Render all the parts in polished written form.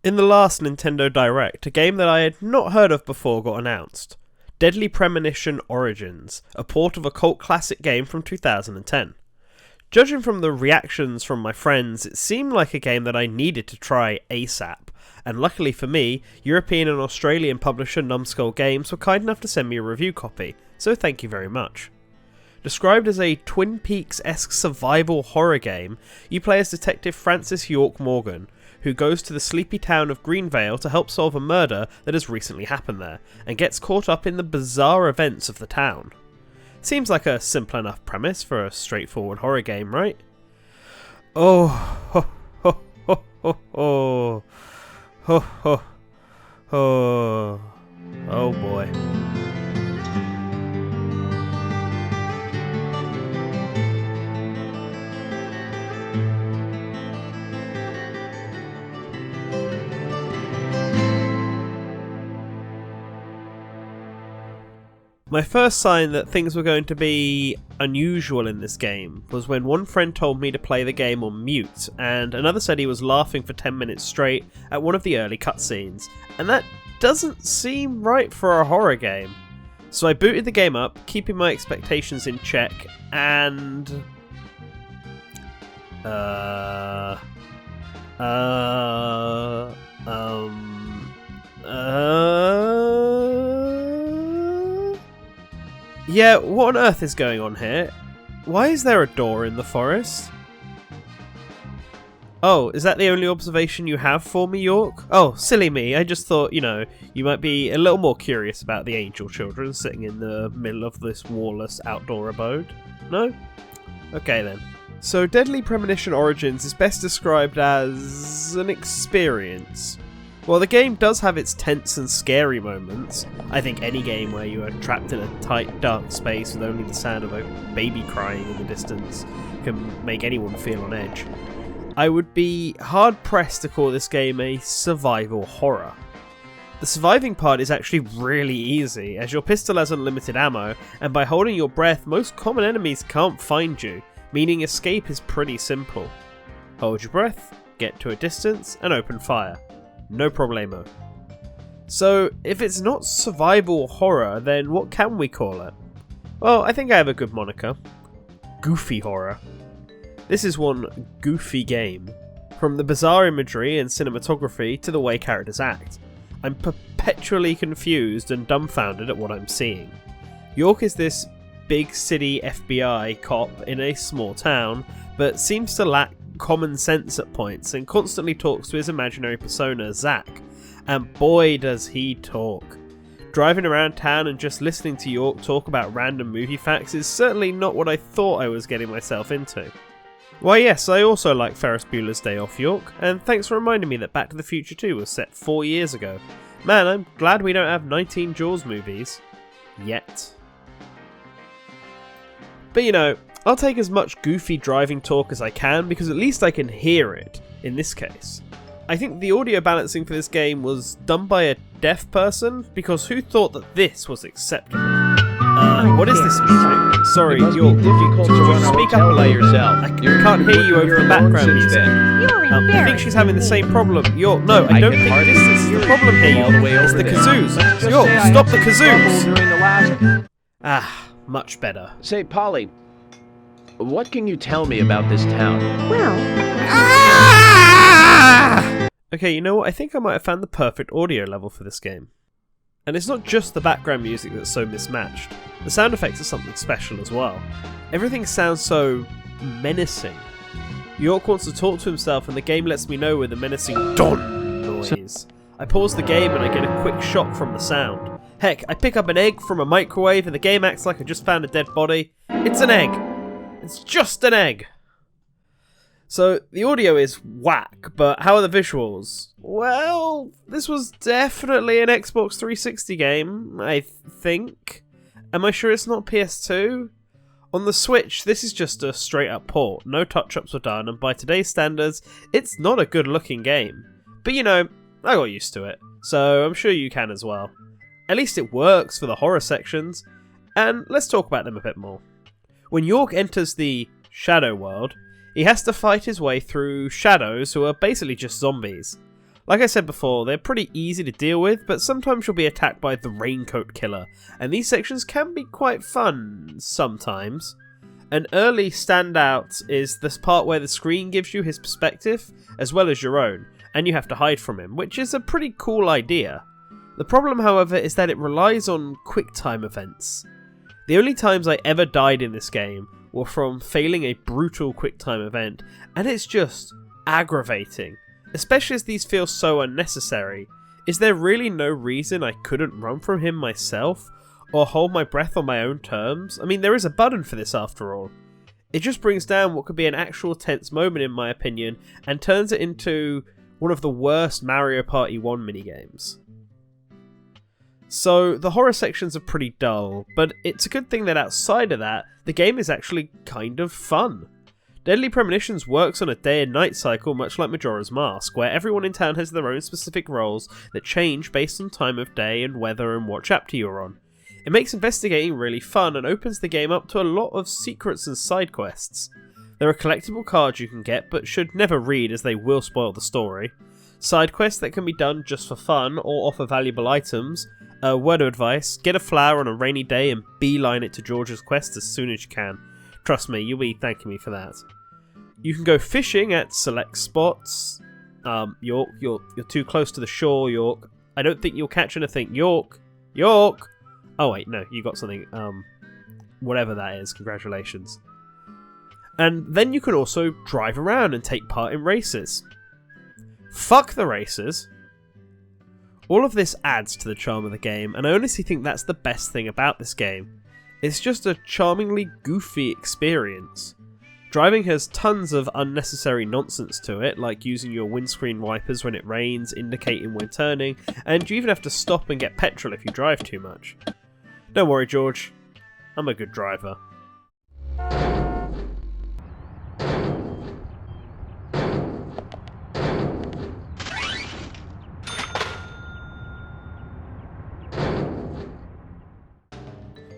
In the last Nintendo Direct, a game that I had not heard of before got announced. Deadly Premonition Origins, a port of a cult classic game from 2010. Judging from the reactions from my friends, it seemed like a game that I needed to try ASAP, and luckily for me, European and Australian publisher Numskull Games were kind enough to send me a review copy, so thank you very much. Described as a Twin Peaks-esque survival horror game, you play as Detective Francis York Morgan, who goes to the sleepy town of Greenvale to help solve a murder that has recently happened there, and gets caught up in the bizarre events of the town. Seems like a simple enough premise for a straightforward horror game, right? Oh, ho, ho, ho, ho, ho, ho, ho, ho. Oh boy. My first sign that things were going to be unusual in this game was when one friend told me to play the game on mute, and another said he was laughing for 10 minutes straight at one of the early cutscenes, and that doesn't seem right for a horror game. So I booted the game up, keeping my expectations in check, and... Yeah, what on earth is going on here? Why is there a door in the forest? Oh, is that the only observation you have for me, York? Oh, silly me, I just thought, you might be a little more curious about the angel children sitting in the middle of this warless outdoor abode. No? Okay then. So Deadly Premonition Origins is best described as an experience. While the game does have its tense and scary moments, I think any game where you are trapped in a tight, dark space with only the sound of a baby crying in the distance can make anyone feel on edge. I would be hard-pressed to call this game a survival horror. The surviving part is actually really easy, as your pistol has unlimited ammo, and by holding your breath, most common enemies can't find you, meaning escape is pretty simple. Hold your breath, get to a distance, and open fire. No problemo. So, if it's not survival horror, then what can we call it? Well, I think I have a good moniker. Goofy horror. This is one goofy game. From the bizarre imagery and cinematography to the way characters act. I'm perpetually confused and dumbfounded at what I'm seeing. York is this big city FBI cop in a small town, but seems to lack common sense at points and constantly talks to his imaginary persona, Zack. And boy does he talk. Driving around town and just listening to York talk about random movie facts is certainly not what I thought I was getting myself into. Why yes, I also like Ferris Bueller's Day Off, York, and thanks for reminding me that Back to the Future 2 was set 4 years ago. Man, I'm glad we don't have 19 Jaws movies. Yet. But I'll take as much goofy driving talk as I can because at least I can hear it, in this case. I think the audio balancing for this game was done by a deaf person, because who thought that this was acceptable? What is this music? Sorry, York, could you speak up a little yourself? I can't hear you over the background music. I think she's having the same problem. York, no, I don't think this is the problem here, York. It's the kazoos. York, stop the kazoos! Ah, much better. Say, Polly, what can you tell me about this town? Okay, you know what? I think I might have found the perfect audio level for this game. And it's not just the background music that's so mismatched. The sound effects are something special as well. Everything sounds so menacing. York wants to talk to himself and the game lets me know with a menacing DON noise. I pause the game and I get a quick shock from the sound. Heck, I pick up an egg from a microwave and the game acts like I just found a dead body. It's an egg! It's just an egg! So, the audio is whack, but how are the visuals? Well, this was definitely an Xbox 360 game, I think. Am I sure it's not PS2? On the Switch, this is just a straight up port. No touch-ups were done, and by today's standards, it's not a good looking game. But I got used to it, so I'm sure you can as well. At least it works for the horror sections, and let's talk about them a bit more. When York enters the Shadow World, he has to fight his way through shadows who are basically just zombies. Like I said before, they're pretty easy to deal with, but sometimes you'll be attacked by the Raincoat Killer, and these sections can be quite fun sometimes. An early standout is this part where the screen gives you his perspective, as well as your own, and you have to hide from him, which is a pretty cool idea. The problem, however, is that it relies on quick-time events. The only times I ever died in this game were from failing a brutal quick-time event, and it's just aggravating. Especially as these feel so unnecessary. Is there really no reason I couldn't run from him myself? Or hold my breath on my own terms? I mean, there is a button for this after all. It just brings down what could be an actual tense moment in my opinion, and turns it into one of the worst Mario Party 1 minigames. So, the horror sections are pretty dull, but it's a good thing that outside of that, the game is actually kind of fun. Deadly Premonitions works on a day and night cycle much like Majora's Mask, where everyone in town has their own specific roles that change based on time of day and weather and what chapter you're on. It makes investigating really fun and opens the game up to a lot of secrets and side quests. There are collectible cards you can get but should never read as they will spoil the story. Side quests that can be done just for fun or offer valuable items. A word of advice, get a flower on a rainy day and beeline it to George's quest as soon as you can. Trust me, you'll be thanking me for that. You can go fishing at select spots. York, you're too close to the shore, York. I don't think you'll catch anything. York! York! Oh wait, no, you got something. Whatever that is, congratulations. And then you can also drive around and take part in races. Fuck the races! All of this adds to the charm of the game, and I honestly think that's the best thing about this game. It's just a charmingly goofy experience. Driving has tons of unnecessary nonsense to it, like using your windscreen wipers when it rains, indicating when turning, and you even have to stop and get petrol if you drive too much. Don't worry, George. I'm a good driver.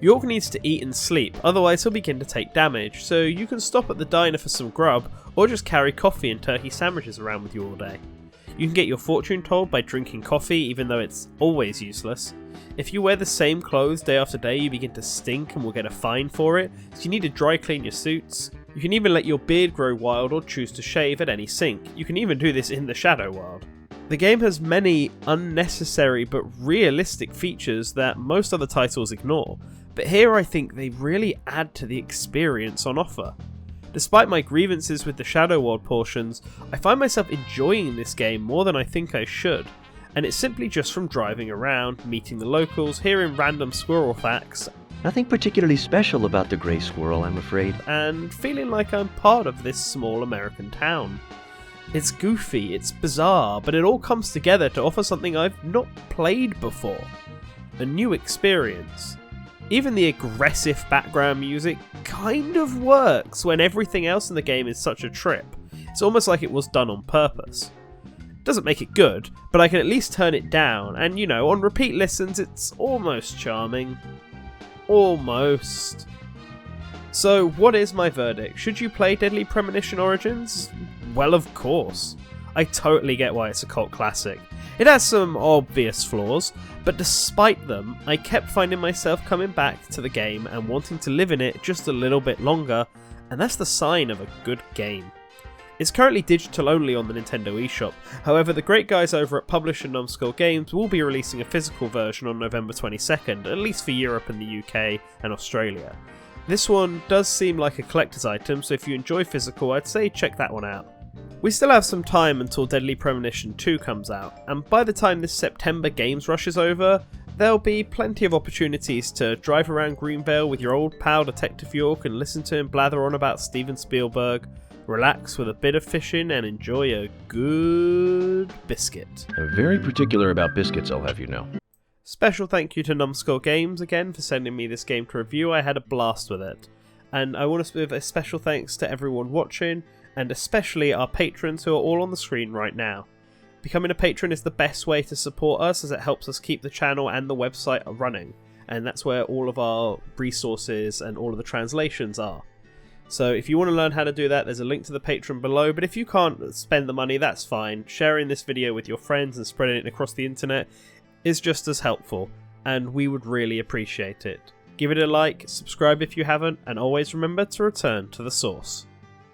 York needs to eat and sleep, otherwise he'll begin to take damage, so you can stop at the diner for some grub, or just carry coffee and turkey sandwiches around with you all day. You can get your fortune told by drinking coffee, even though it's always useless. If you wear the same clothes day after day, you begin to stink and will get a fine for it, so you need to dry clean your suits. You can even let your beard grow wild or choose to shave at any sink. You can even do this in the Shadow World. The game has many unnecessary but realistic features that most other titles ignore, but here I think they really add to the experience on offer. Despite my grievances with the Shadow World portions, I find myself enjoying this game more than I think I should, and it's simply just from driving around, meeting the locals, hearing random squirrel facts, Nothing particularly special about the Grey Squirrel, I'm afraid. and feeling like I'm part of this small American town. It's goofy, it's bizarre, but it all comes together to offer something I've not played before. A new experience. Even the aggressive background music kind of works when everything else in the game is such a trip. It's almost like it was done on purpose. Doesn't make it good, but I can at least turn it down, and you know, on repeat listens it's almost charming. Almost. So what is my verdict? Should you play Deadly Premonition Origins? Well, of course. I totally get why it's a cult classic. It has some obvious flaws, but despite them, I kept finding myself coming back to the game and wanting to live in it just a little bit longer, and that's the sign of a good game. It's currently digital only on the Nintendo eShop, however the great guys over at publisher Numskull Games will be releasing a physical version on November 22nd, at least for Europe and the UK and Australia. This one does seem like a collector's item, so if you enjoy physical, I'd say check that one out. We still have some time until Deadly Premonition 2 comes out, and by the time this September Games Rush is over, there'll be plenty of opportunities to drive around Greenvale with your old pal Detective York and listen to him blather on about Steven Spielberg, relax with a bit of fishing, and enjoy a good biscuit. I'm very particular about biscuits, I'll have you know. Special thank you to Numskull Games again for sending me this game to review. I had a blast with it. And I want to give a special thanks to everyone watching, and especially our patrons who are all on the screen right now. Becoming a patron is the best way to support us, as it helps us keep the channel and the website running, and that's where all of our resources and all of the translations are. So if you want to learn how to do that, there's a link to the Patreon below. But if you can't spend the money, that's fine. Sharing this video with your friends and spreading it across the internet is just as helpful, and we would really appreciate it. Give it a like, subscribe if you haven't, and always remember to return to the source.